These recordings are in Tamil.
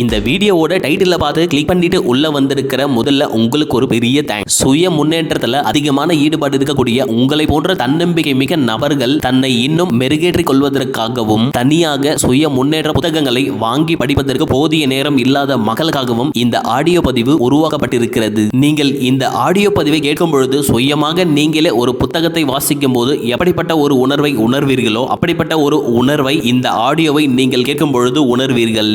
இந்த வீடியோவோட டைட்டில பார்த்து கிளிக் பண்ணிட்டு உள்ள வந்திருக்கிற முதல்ல உங்களுக்கு ஒரு பெரிய தேங்க்ஸ். சுய முன்னேற்றத்துல அதிகமான ஈடுபாடு இருக்கக்கூடிய உங்களை போன்ற தன்னம்பிக்கை மிக நபர்கள் தன்னை இன்னும் மெருகேற்றிக் கொள்வதற்காகவும் தனியாக சுய முன்னேற்ற புத்தகங்களை வாங்கி படிப்பதற்கு போதிய நேரம் இல்லாத மக்களுக்காகவும் இந்த ஆடியோ பதிவு உருவாக்கப்பட்டிருக்கிறது. நீங்கள் இந்த ஆடியோ பதிவை கேட்கும் பொழுது சுயமாக நீங்களே ஒரு புத்தகத்தை வாசிக்கும் போது எப்படிப்பட்ட ஒரு உணர்வை உணர்வீர்களோ அப்படிப்பட்ட ஒரு உணர்வை இந்த ஆடியோவை நீங்கள் கேட்கும் பொழுது உணர்வீர்கள்.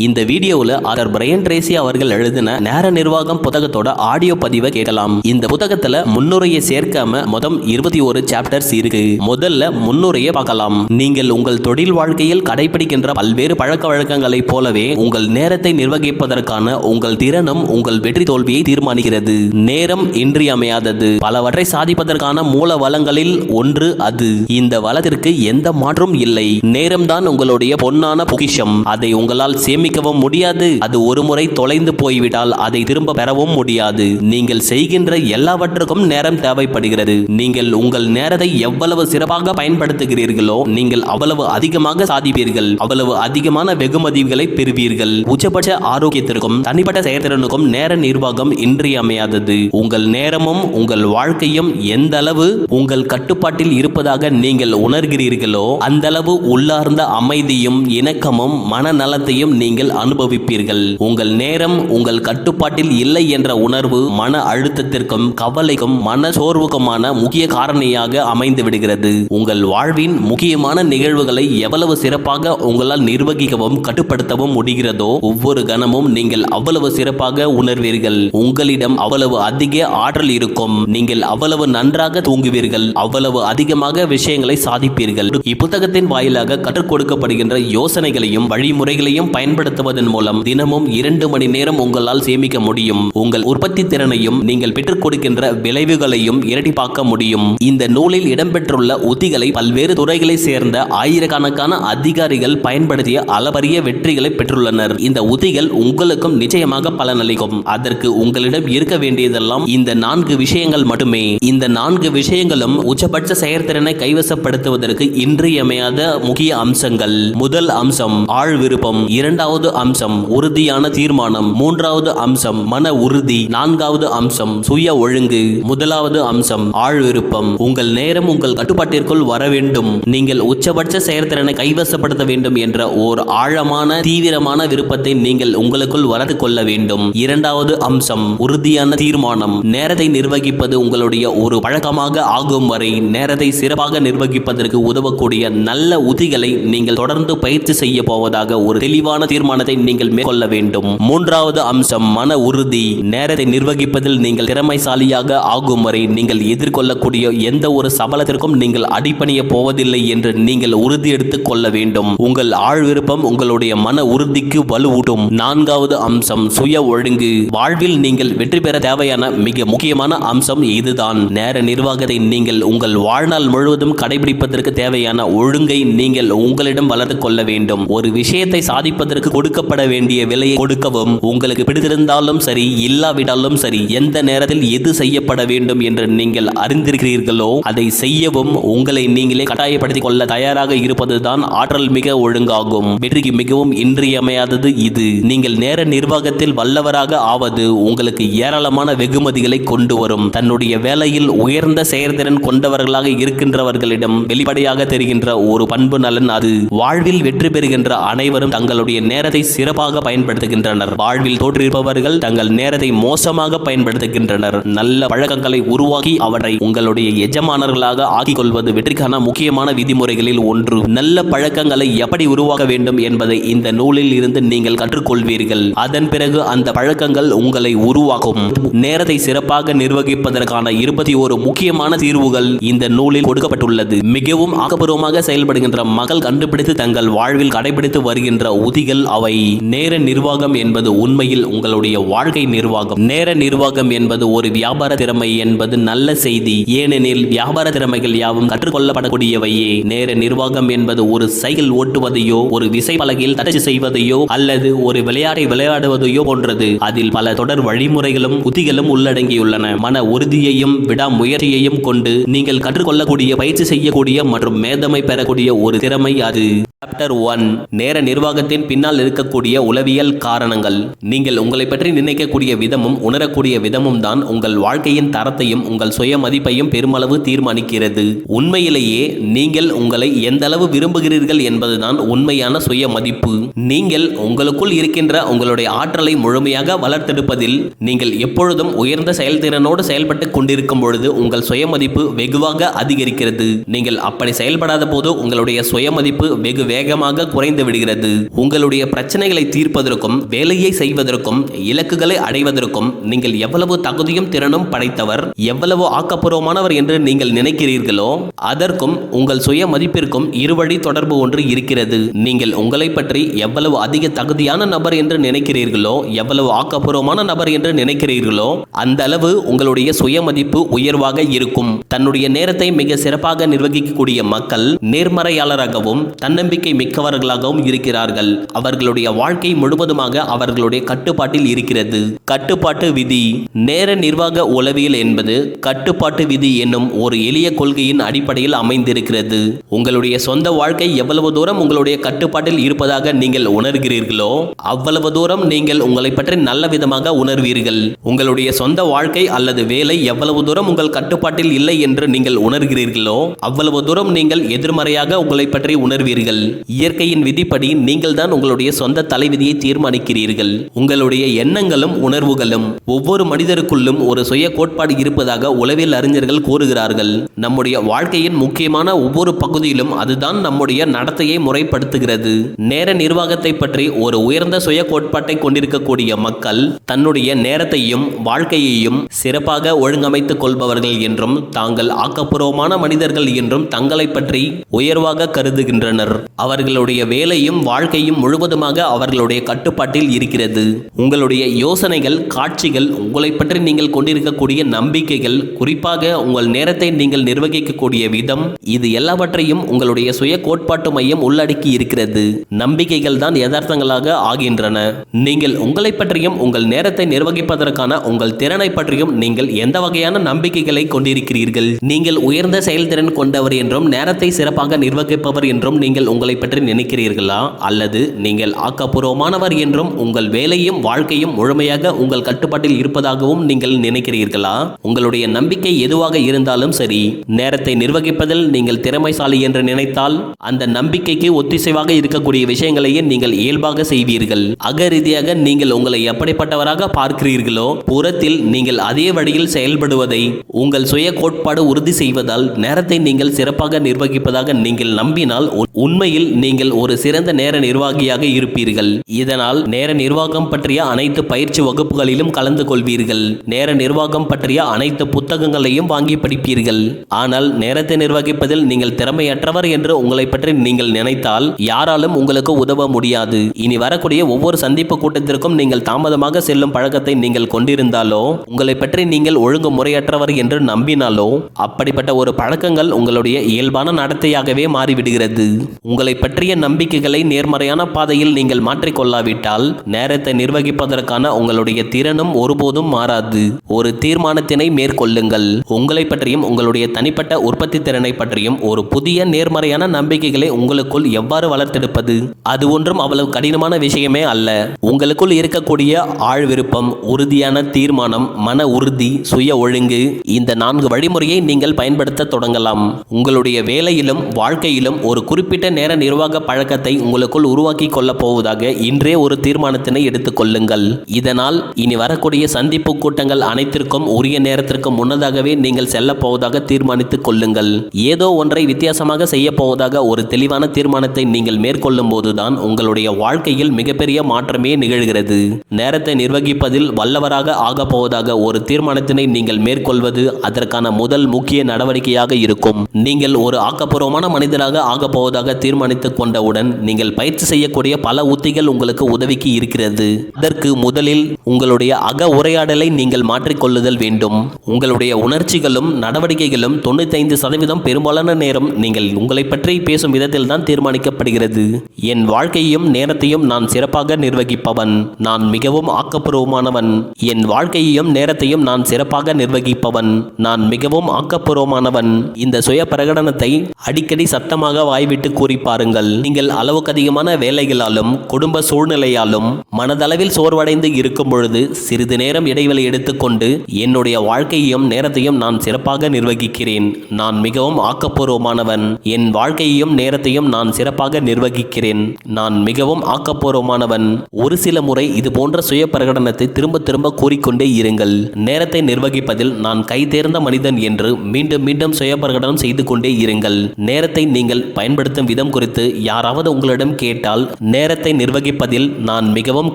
இந்த வீடியோவில் ஆதர் பிரையன் ட்ரேசி அவர்கள் எழுதின நேர நிர்வாகம் புத்தகத்தோட ஆடியோ பதிவை கேட்கலாம். இந்த புத்தகத்துல முன்னுரையை சேர்க்காம மொத்தம் 21 சாப்டர்ஸ் இருக்கு. முதல்ல முன்னுரையை பார்க்கலாம். நீங்கள் உங்கள் தொழில் வாழ்க்கையில் கடைபிடிக்கின்ற பல்வேறு பழக்க வழக்கங்களைப் போலவே உங்கள் நேரத்தை நிர்வகிப்பதற்கான உங்கள் திறனும் உங்கள் வெற்றி தோல்வியை தீர்மானிக்கிறது. நேரம் இன்றியமையாதது. பலவற்றை சாதிப்பதற்கான மூல வளங்களில் ஒன்று அது. இந்த வளத்திற்கு எந்த மாற்றும் இல்லை. நேரம்தான் உங்களுடைய பொன்னான பொக்கிஷம். அதை உங்களால் சேமிக்கவும் முடியாது. அது ஒரு முறை தொலைந்து போய்விட்டால் அதை திரும்ப பெறவும் முடியாது. நீங்கள் செய்கின்ற எல்லாவற்றுக்கும் நேரம் தேவைப்படுகிறது. நீங்கள் உங்கள் நேரத்தை எவ்வளவு சிறப்பாக பயன்படுத்துகிறீர்களோ நீங்கள் அவ்வளவு அதிகமாக சாதிப்பீர்கள். அவ்வளவு அதிகமான வெகுமதிகளை பெறுவீர்கள். உச்சபட்ச ஆரோக்கியத்திற்கும் தனிப்பட்ட செயல்திறனுக்கும் நேர நிர்வாகம் இன்றியமையாதது. உங்கள் நேரமும் உங்கள் வாழ்க்கையும் எந்த அளவு உங்கள் கட்டுப்பாட்டில் இருப்பதாக நீங்கள் உணர்கிறீர்களோ அந்த அளவு உள்ளார்ந்த அமைதியும் இணக்கமும் மனநலத்தையும் நீங்கள் அனுபவிப்பீர்கள். உங்கள் நேரம் உங்கள் கட்டுப்பாட்டில் இல்லை என்ற உணர்வு மன அழுத்தத்திற்கும் கவலைக்கும் மன சோர்வுக்குமான முக்கிய காரணியாக அமைந்து விடுகிறது. உங்கள் வாழ்வின் முக்கியமான நிகழ்வுகளை எவ்வளவு சிறப்பாக உங்களால் நிர்வகிக்கவும் கட்டுப்படுத்தவும் முடிகிறதோ ஒவ்வொரு கணமும் நீங்கள் அவ்வளவு சிறப்பாக உணர்வீர்கள். உங்களிடம் அவ்வளவு அதிக ஆற்றல் இருக்கும். நீங்கள் அவ்வளவு நன்றாக தூங்குவீர்கள். அவ்வளவு அதிகமாக விஷயங்களை சாதிப்பீர்கள். இப்புத்தகத்தின் வாயிலாக கற்றுக் கொடுக்கப்படுகின்ற யோசனைகளையும் வழிமுறைகளையும் பயன்படுத்துவதன் மூலம் தினமும் 2 மணி நேரம் உங்களால் சேமிக்க முடியும். உங்கள் உற்பத்தி திறனையும் நீங்கள் பெற்றுக் கொடுக்கின்ற விளைவுகளையும் இரட்டிப்பாக்க முடியும். இந்த நூலில் இடம்பெற்றுள்ள உத்திகளை பல்வேறு துறைகளை சேர்ந்த ஆயிரக்கணக்கான அதிகாரிகள் பயன்படுத்திய அளப்பரிய வெற்றிகளை பெற்றுள்ளனர். இந்த உத்திகள் உங்களுக்கும் நிச்சயமாக பலனளிக்கும். அதற்கு உங்களிடம் இருக்க வேண்டியதெல்லாம் இந்த 4 விஷயங்கள் மட்டுமே. இந்த 4 விஷயங்களும் உச்சபட்ச செயற்திறனை கைவசப்படுத்துவதற்கு இன்றியமையாத முக்கிய அம்சங்கள். முதல் அம்சம் ஆழ் விருப்பம். இரண்டாவது அம்சம் உறுதியான தீர்மானம். மூன்றாவது அம்சம் மன உறுதி. நான்காவது அம்சம் சுய ஒழுங்கு. முதலாவது அம்சம் ஆழ் விருப்பம். உங்கள் நேரம் உங்கள் கட்டுப்பாட்டிற்குள் வர வேண்டும். நீங்கள் உச்சபட்ச செயற்திறனை கைவசப்படுத்த வேண்டும் என்ற ஓர் ஆழமான தீவிரமான விருப்பத்தை நீங்கள் உங்களுக்குள் வளர்த்து கொள்ள வேண்டும். இரண்டாவது அம்சம் உறுதியான தீர்மானம். நேரத்தை நிர்வகிப்பது உங்களுடைய ஒரு பழக்கமாக ஆகும் வரை நேரத்தை சிறப்பாக நிர்வகிப்பதற்கு உதவக்கூடிய நல்ல உத்திகளை நீங்கள் தொடர்ந்து பயிற்சி செய்ய போவதாக ஒரு தெளிவான தீர்மானத்தை நீங்கள் மேற்கொள்ள வேண்டும். மூன்றாவது அம்சம் மன உறுதி. நேரத்தை நிர்வகிப்பதில் நீங்கள் திறமைசாலியாக ஆகும் வரை நீங்கள் எதிர்கொள்ளக்கூடிய எந்த ஒரு சபலத்திற்கும் நீங்கள் அடிபணிய போவதில்லை என்று நீங்கள் உறுதி எடுத்துக் கொள்ள வேண்டும். உங்கள் ஆழ் விருப்பம் உங்களுடைய மன உறுதிக்கு வலுவூட்டும். நான்காவது அம்சம் சுய ஒழுங்கு. வாழ்வில் நீங்கள் வெற்றி பெற தேவையான மிக முக்கியமான அம்சம் இதுதான். நேர நிர்வாகத்தை நீங்கள் உங்கள் வாழ்நாள் முழுவதும் கடைபிடிப்பதற்கு தேவையான ஒழுங்கை நீங்கள் உங்களிடம் வளர்த்துக் கொள்ள வேண்டும். ஒரு விஷயத்தை சாதிப்பதற்கு கொடுக்கப்பட வேண்டிய விலையை கொடுக்கவும், உங்களுக்கு பிடித்திருந்தாலும் சரி இல்லாவிட்டாலும் சரி எந்த நேரத்தில் எது செய்யப்பட வேண்டும் என்று நீங்கள் அறிந்திருக்கிறீர்களோ அதை செய்யவும் உங்களை நீங்களே கட்டாயப்படுத்திக் கொள்ள தயாராக இருப்பதுதான் ஆற்றல் மிக ஒழுங்காகும். வெற்றிக்கு மிகவும் இன்றியமையாதது இது. நீங்கள் நேர நிர்வாகத்தில் வல்லவராக ஆவது உங்களுக்கு ஏராளமான வெகுமதிகளை கொண்டு வரும். தன்னுடைய வேலையில் உயர்ந்த செயற்திறன் கொண்டவர்களாக இருக்கின்றவர்களிடம் வெளிப்படையாக தெரிகின்ற ஒரு பண்பு நலன் அது. வாழ்வில் வெற்றி பெறுகின்ற அனைவரும் தங்களுடைய நேரத்தை சிறப்பாக பயன்படுத்துகின்றனர். வாழ்வில் தோற்றிருப்பவர்கள் தங்கள் நேரத்தை மோசமாக பயன்படுத்துகின்றனர். நல்ல பழக்கங்களை உருவாக்கி அவரை உங்களுடைய எஜமானர்களாக ஆக்கிக் கொள்வது வெற்றிக்கான முக்கியமான விதிமுறைகளில் ஒன்று. நல்ல பழக்கங்களை எப்படி உருவாக்க வேண்டும் என்பதை இந்த நூலில் இருந்து நீங்கள் கற்றுக்கொள்வீர்கள். அதன் பிறகு அந்த பழக்கங்கள் உங்களை உருவாக்கும். நேரத்தை சிறப்பாக நிர்வகிப்பதற்கான 21 முக்கியமான தீர்வுகள் இந்த நூலில் கொடுக்கப்பட்டுள்ளது. மிகவும் ஆக்கப்பூர்வமாக செயல்படுகின்ற மக்கள் கண்டுபிடித்து தங்கள் வாழ்வில் கடைபிடித்து வருகின்ற உத்திகள் அவை. நேர நிர்வாகம் என்பது உண்மையில் உங்களுடைய வாழ்க்கை நிர்வாகம். நேர நிர்வாகம் என்பது ஒரு வியாபார திறமை என்பது நல்ல செய்தி. ஏனெனில் வியாபார திறமைகள் யாவும் கற்றுக்கொள்ளப்படக்கூடியவையே. நேர நிர்வாகம் என்பது ஒரு சைக்கிள் ஓட்டுவதையோ ஒரு விசை பலகையில் தட்டச்சு செய்வதையோ அல்லது ஒரு விளையாட்டை விளையாடுவதையோ போன்றது. அதில் பல தொடர் வழிமுறைகளும் உத்திகளும் உள்ளடங்கியுள்ளன. மன உறுதியையும் விடாமுயற்சியையும் கொண்டு நீங்கள் கற்றுக்கொள்ளக்கூடிய பயிற்சி செய்யக்கூடிய மற்றும் மேதமை பெறக்கூடிய ஒரு திறமை அது. சாப்டர் 1 நேர நிர்வாகத்தின் பின்னால் இருக்கக்கூடிய உளவியல் காரணங்கள். நீங்கள் உங்களை பற்றி நினைக்கக்கூடிய விதமும் உணரக்கூடிய விதமும் தான் உங்கள் வாழ்க்கையின் தரத்தையும் உங்கள் சுய மதிப்பையும் பெருமளவு தீர்மானிக்கிறது. உண்மையிலேயே நீங்கள் உங்களை எந்த அளவு விரும்புகிறீர்கள் என்பதுதான் உண்மையான சுய மதிப்பு. நீங்கள் உங்களுக்குள் இருக்கின்ற உங்களுடைய ஆற்றலை முழுமையாக வளர்த்தெடுப்பதில் நீங்கள் எப்பொழுதும் உயர்ந்த செயல்திறனோடு செயல்பட்டு கொண்டிருக்கும் பொழுது உங்கள் சுய மதிப்பு வெகுவாக அதிகரிக்கிறது. நீங்கள் அப்படி செயல்படாத போது உங்களுடைய சுய மதிப்பு வெகு வேகமாக குறைந்து விடுகிறது. உங்களுடைய பிரச்சனைகளை தீர்ப்பதற்கும் வேலையை செய்வதற்கும் இலக்குகளை அடைவதற்கும் நீங்கள் எவ்வளவு தகுதியும் திறனும் படைத்தவர், எவ்வளவு ஆக்கப்பூர்வமானவர் என்று நீங்கள் நினைக்கிறீர்களோ அதற்கும் உங்கள் சுய மதிப்பிற்கும் இருவழி தொடர்பு ஒன்று இருக்கிறது. நீங்கள் உங்களை பற்றி எவ்வளவு அதிக தகுதியான நபர் என்று நினைக்கிறீர்களோ, எவ்வளவு ஆக்கப்பூர்வமான நபர் என்று நினைக்கிறீர்களோ அந்த அளவு உங்களுடைய சுய மதிப்பு உயர்வாக இருக்கும். தன்னுடைய நேரத்தை மிக சிறப்பாக நிர்வகிக்கக்கூடிய மக்கள் நேர்மறையாளராகவும் தன்னம்பிக்கை மிக்கவர்களாகவும் இருக்கிறார்கள். அவர்களுடைய வாழ்க்கை முழுவதுமாக அவர்களுடைய கட்டுப்பாட்டில் இருக்கிறது. கட்டுப்பாட்டு விதி. நேர நிர்வாக உளவியல் என்பது கட்டுப்பாட்டு விதி என்னும் ஒரு எளிய கொள்கையின் அடிப்படையில் அமைந்திருக்கிறது. உங்களுடைய சொந்த வாழ்க்கை எவ்வளவு தூரம் உங்களுடைய கட்டுப்பாட்டில் இருப்பதாக நீங்கள் உணர்கிறீர்களோ அவ்வளவு தூரம் நீங்கள் உங்களை பற்றி நல்ல விதமாக உணர்வீர்கள். உங்களுடைய சொந்த வாழ்க்கை அல்லது வேலை எவ்வளவு தூரம் உங்கள் கட்டுப்பாட்டில் இல்லை என்று நீங்கள் உணர்கிறீர்களோ அவ்வளவு தூரம் நீங்கள் எதிர்மறையாக உங்களை பற்றி உணர்வீர்கள். இயற்கையின் விதிப்படி நீங்கள் தான் உங்களுடைய சொந்த தலைவிதியை தீர்மானிக்கிறீர்கள். உங்களுடைய எண்ணங்களும் உணர்வுகளும். ஒவ்வொரு மனிதருக்குள்ளும் ஒரு சுய கோட்பாடு இருப்பதாக உளவியல் அறிஞர்கள் கூறுகிறார்கள். நம்முடைய வாழ்க்கையின் முக்கியமான ஒவ்வொரு பகுதியிலும் அதுதான் நம்முடைய நடத்தையை முறைப்படுத்துகிறது. நேர நிர்வாகத்தை பற்றி ஒரு உயர்ந்த சுய கோட்பாட்டை கொண்டிருக்கக்கூடிய மக்கள் தன்னுடைய நேரத்தையும் வாழ்க்கையையும் சிறப்பாக ஒழுங்கமைத்துக் கொள்பவர்கள் என்றும் தாங்கள் ஆக்கப்பூர்வமான மனிதர்கள் என்றும் தங்களை பற்றி உயர்வாக கருதுகின்றனர். அவர்களுடைய வேலையும் வாழ்க்கையும் முழுவதுமாக அவர்களுடைய கட்டுப்பாட்டில் இருக்கிறது. உங்களுடைய யோசனைகள், காட்சிகள், உங்களை பற்றி நீங்கள் கொண்டிருக்கக்கூடிய நம்பிக்கைகள், குறிப்பாக உங்கள் நேரத்தை நீங்கள் நிர்வகிக்கக்கூடிய விதம், இது எல்லாவற்றையும் உங்களுடைய சுய கோட்பாட்டு மையம் உள்ளடக்கி இருக்கிறது. நம்பிக்கைகள் தான் யதார்த்தங்களாக ஆகின்றன. நீங்கள் உங்களை பற்றியும் உங்கள் நேரத்தை நிர்வகிப்பதற்கான உங்கள் திறனை பற்றியும் நீங்கள் எந்த வகையான நம்பிக்கைகளை கொண்டிருக்கிறீர்கள்? நீங்கள் உயர்ந்த செயல்திறன் கொண்டவர் என்றும் நேரத்தை சிறப்பாக நிர்வகிப்பவர் என்றும் நீங்கள் உங்களை பற்றி நினைக்கிறீர்களா? அல்லது நீங்கள் ஆக்கப்பூர்வமானவர் என்றும் உங்கள் வேலையும் வாழ்க்கையும் முழுமையாக உங்கள் கட்டுப்பாட்டில் இருப்பதாகவும் நீங்கள் நினைக்கிறீர்களா? உங்களுடைய நம்பிக்கை எதுவாக இருந்தாலும் சரி, நேரத்தை நிர்வகிப்பதில் நீங்கள் திறமைசாலி என்று நினைத்தால் அந்த நம்பிக்கைக்கு ஒத்திசைவாக இருக்கக்கூடிய விஷயங்களையே நீங்கள் இயல்பாக செய்வீர்கள். அக ரீதியாக நீங்கள் உங்களை எப்படிப்பட்டவராக பார்க்கிறீர்களோ புறத்தில் நீங்கள் அதே வழியில் செயல்படுவதை உங்கள் சுய கோட்பாடு உறுதி செய்வதால் நேரத்தை நீங்கள் சிறப்பாக நிர்வகிப்பதாக நீங்கள் நம்பினால் உண்மையில் நீங்கள் ஒரு சிறந்த நேர நிர்வாகியாக இருப்பீர்கள். இதனால் நேர நிர்வாகம் பற்றிய அனைத்து பயிற்சி வகுப்புகளிலும் கலந்து கொள்வீர்கள். நேர நிர்வாகம் பற்றிய அனைத்து புத்தகங்களையும் வாங்கி படிப்பீர்கள். ஆனால் நேரத்தை நிர்வகிப்பதில் நீங்கள் திறமையற்றவர் என்று உங்களை பற்றி நீங்கள் நினைத்தால் யாராலும் உங்களுக்கு உதவ முடியாது. இனி வரக்கூடிய ஒவ்வொரு சந்திப்பு கூட்டத்திற்கும் நீங்கள் தாமதமாக செல்லும் பழக்கத்தை நீங்கள் கொண்டிருந்தாலோ, உங்களை பற்றி நீங்கள் ஒழுங்கு முறையற்றவர் என்று நம்பினாலோ, அப்படிப்பட்ட ஒரு பழக்கங்கள் உங்களுடைய இயல்பான நடத்தையாகவே மாறிவிடுகிறது. உங்களை பற்றிய நம்பிக்கைகளை நேர்மறையான பாதையில் நீங்கள் மாற்றிக்கொள்ளாவிட்டால் நேரத்தை நிர்வகிப்பதற்கான உங்களுடைய திறனும் ஒருபோதும் மாறாது. ஒரு தீர்மானத்தினை மேற்கொள்ளுங்கள். உங்களை பற்றியும் உங்களுடைய தனிப்பட்ட உற்பத்தி திறனை பற்றியும் ஒரு புதிய நேர்மறையான நம்பிக்கைகளை உங்களுக்குள் எவ்வாறு வளர்த்தெடுப்பது? அது ஒன்றும் அவ்வளவு கடினமான விஷயமே அல்ல. உங்களுக்குள் இருக்கக்கூடிய ஆழ் விருப்பம், உறுதியான தீர்மானம், மன உறுதி, சுய ஒழுங்கு, இந்த 4 வழிமுறையை நீங்கள் பயன்படுத்த தொடங்கலாம். உங்களுடைய வேலையிலும் வாழ்க்கையிலும் ஒரு குறிப்பிட்ட நேர நிர்வாக பழக்கத்தை உங்களுக்குள் உருவாக்கி கொள்ளப் போவதாக இன்றே ஒரு தீர்மானத்தினை எடுத்துக் கொள்ளுங்கள். இதனால் இனி வரக்கூடிய சந்திப்பு கூட்டங்கள் அனைத்திற்கும் உரிய நேரத்திற்கு முன்னதாகவே நீங்கள் செல்ல போவதாக தீர்மானித்துக் கொள்ளுங்கள். ஏதோ ஒன்றை வித்தியாசமாக செய்ய போவதாக ஒரு தெளிவான தீர்மானத்தை நீங்கள் மேற்கொள்ளும் போதுதான் உங்களுடைய வாழ்க்கையில் மிகப்பெரிய மாற்றமே நிகழ்கிறது. நேரத்தை நிர்வகிப்பதில் வல்லவராக ஆக போவதாக ஒரு தீர்மானத்தினை நீங்கள் மேற்கொள்வது அதற்கான முதல் முக்கிய நடவடிக்கையாக இருக்கும். நீங்கள் ஒரு ஆக்கப்பூர்வமான மனிதராக ஆக போவதாக தீர்மானித்துக் கொண்டவுடன் நீங்கள் பயிற்சி செய்யக்கூடிய பல உத்திகள் உங்களுக்கு உதவிக்கு இருக்கிறது. அதற்கு முதலில் உங்களுடைய அக உரையாடலை நீங்கள் மாற்றிக்கொள்ளுதல் வேண்டும். உங்களுடைய உணர்ச்சிகளும் நடவடிக்கைகளும் 95% பெரும்பாலான நேரம் நீங்கள் உங்களை பற்றி பேசும் விதத்தில் தான் தீர்மானிக்கப்படுகிறது. என் வாழ்க்கையையும் நேரத்தையும் நான் சிறப்பாக நிர்வகிப்பவன். நான் மிகவும் ஆக்கப்பூர்வமானவன். என் வாழ்க்கையையும் நேரத்தையும் நான் சிறப்பாக நிர்வகிப்பவன். நான் மிகவும் ஆக்கப்பூர்வமானவன். இந்த சுய பிரகடனத்தை அடிக்கடி சத்தமாக வாய்விட்டு கூறிப்பார். பாருங்கள். நீங்கள் அளவுக்கு அதிகமான வேலைகளாலும் குடும்ப சூழ்நிலையாலும் மனதளவில் சோர்வடைந்து இருக்கும் பொழுது சிறிது நேரம் இடைவெளி எடுத்துக்கொண்டு என்னுடைய வாழ்க்கையையும் நேரத்தையும் நான் சிறப்பாக நிர்வகிக்கிறேன், நான் மிகவும் ஆக்கப்பூர்வமானவன், என் வாழ்க்கையையும் நேரத்தையும் நான் சிறப்பாக நிர்வகிக்கிறேன், நான் மிகவும் ஆக்கப்பூர்வமானவன், ஒரு சில முறை இது போன்ற சுய பிரகடனத்தை திரும்ப திரும்ப கூறிக்கொண்டே இருங்கள். நேரத்தை நிர்வகிப்பதில் நான் கைதேர்ந்த மனிதன் என்று மீண்டும் மீண்டும் சுய பிரகடனம் செய்து கொண்டே இருங்கள். நேரத்தை நீங்கள் பயன்படுத்தும் விதம் குறித்து யாராவது உங்களிடம் கேட்டால் நேரத்தை நிர்வகிப்பதில் நான் மிகவும்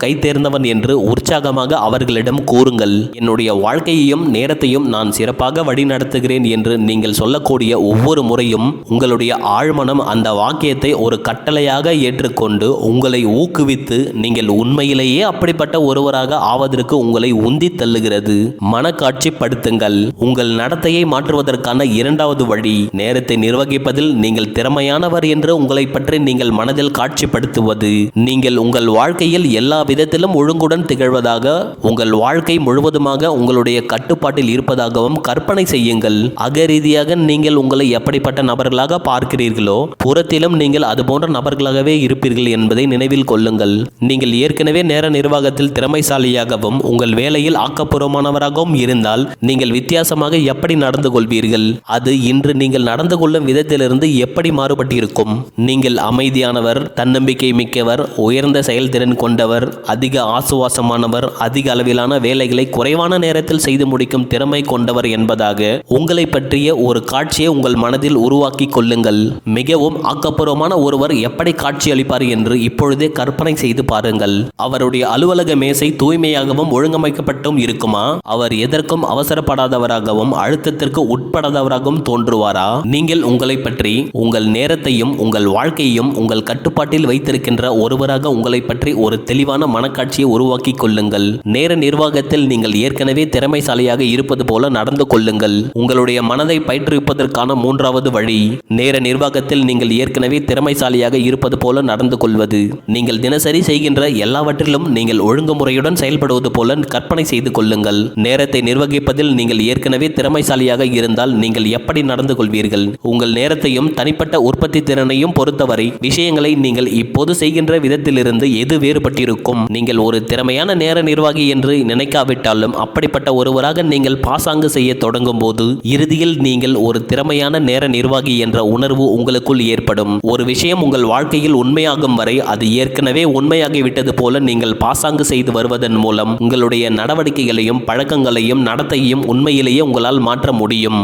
கைதேர்ந்தவன் என்று உற்சாகமாக அவர்களிடம் கூறுங்கள். என்னுடைய வாழ்க்கையையும் நேரத்தையும் நான் சிறப்பாக வழிநடத்துகிறேன் என்று நீங்கள் சொல்லக்கூடிய ஒவ்வொரு முறையும் உங்களுடைய ஆழ்மனம் அந்த வாக்கியத்தை ஒரு கட்டளையாக ஏற்றுக்கொண்டு உங்களை ஊக்குவித்து நீங்கள் உண்மையிலேயே அப்படிப்பட்ட ஒருவராக ஆவதற்கு உங்களை உந்தி தள்ளுகிறது. மனக்காட்சிப்படுத்துங்கள். உங்கள் நடத்தையை மாற்றுவதற்கான இரண்டாவது வழி நேரத்தை நிர்வகிப்பதில் நீங்கள் திறமையானவர் என்று உங்களை பற்றி நீங்கள் மனதில் காட்சிப்படுத்துவது. நீங்கள் உங்கள் வாழ்க்கையில் எல்லா விதத்திலும் ஒழுங்குடன் திகழ்வதாக, உங்கள் வாழ்க்கை முழுவதுமாக உங்களுடைய கட்டுப்பாட்டில் இருப்பதாகவும் கற்பனை செய்யுங்கள். அகரீதியாக நீங்கள் உங்களை எப்படிப்பட்ட நபர்களாக பார்க்கிறீர்களோ புறத்திலும் நீங்கள் அதுபோன்ற நபர்களாகவே இருப்பீர்கள் என்பதை நினைவில் கொள்ளுங்கள். நீங்கள் ஏற்கனவே நேர நிர்வாகத்தில் திறமைசாலியாகவும் உங்கள் வேலையில் ஆக்கப்பூர்வமானவராகவும் இருந்தால் நீங்கள் வித்தியாசமாக எப்படி நடந்து கொள்வீர்கள்? அது இன்று நீங்கள் நடந்து கொள்ளும் விதத்திலிருந்து எப்படி மாறுபட்டிருக்கும்? நீங்கள் அமைதியானவர், தன்னம்பிக்கை மிக்கவர், உயர்ந்த செயல்திறன் கொண்டவர், அதிக ஆசுவாசமானவர், அதிக அளவிலான வேலைகளை குறைவான நேரத்தில் செய்து முடிக்கும் திறமை கொண்டவர் என்பதாக உங்களை பற்றிய ஒரு காட்சியை உங்கள் மனதில் உருவாக்கி கொள்ளுங்கள். மிகவும் ஆக்கப்பூர்வமான ஒருவர் எப்படி காட்சியளிப்பார் என்று இப்பொழுதே கற்பனை செய்து பாருங்கள். அவருடைய அலுவலக மேசை தூய்மையாகவும் ஒழுங்கமைக்கப்பட்டும் இருக்குமா? அவர் எதற்கும் அவசரப்படாதவராகவும் அழுத்தத்திற்கு உட்படாதவராகவும் தோன்றுவாரா? நீங்கள் உங்களை பற்றி, உங்கள் நேரத்தையும் உங்கள் வாழ்க்கையையும் உங்கள் கட்டுப்பாட்டில் வைத்திருக்கின்ற ஒருவராக உங்களை பற்றி ஒரு தெளிவான மனக்காட்சியை உருவாக்கி கொள்ளுங்கள். நேர நிர்வாகத்தில் நீங்கள் ஏற்கனவே திறமைசாலியாக இருப்பது போல நடந்து கொள்ளுங்கள். உங்களுடைய மனதை பயிற்றுவிப்பதற்கான மூன்றாவது வழி நேர நிர்வாகத்தில் நீங்கள் ஏற்கனவே திறமைசாலியாக இருப்பது போல நடந்து கொள்வது. நீங்கள் தினசரி செய்கின்ற எல்லாவற்றிலும் நீங்கள் ஒழுங்குமுறையுடன் செயல்படுவது போல கற்பனை செய்து கொள்ளுங்கள். நேரத்தை நிர்வகிப்பதில் நீங்கள் ஏற்கனவே திறமைசாலியாக இருந்தால் நீங்கள் எப்படி நடந்து கொள்வீர்கள்? உங்கள் நேரத்தையும் தனிப்பட்ட உற்பத்தி திறனையும் பொறுத்தவரை விஷயங்களை நீங்கள் இப்போது செய்கின்ற விதத்திலிருந்து எது வேறுபட்டிருக்கும்? நீங்கள் ஒரு திறமையான நேர நிர்வாகி என்று நினைக்காவிட்டாலும் அப்படிப்பட்ட ஒருவராக நீங்கள் பாசாங்கு செய்ய தொடங்கும் போது இறுதியில் நீங்கள் ஒரு திறமையான நேர நிர்வாகி என்ற உணர்வு உங்களுக்குள் ஏற்படும். ஒரு விஷயம் உங்கள் வாழ்க்கையில் உண்மையாகும் வரை அது ஏற்கனவே உண்மையாகிவிட்டது போல நீங்கள் பாசாங்கு செய்து வருவதன் மூலம் உங்களுடைய நடவடிக்கைகளையும் பழக்கங்களையும் நடத்தையும் உண்மையிலேயே உங்களால் மாற்ற முடியும்.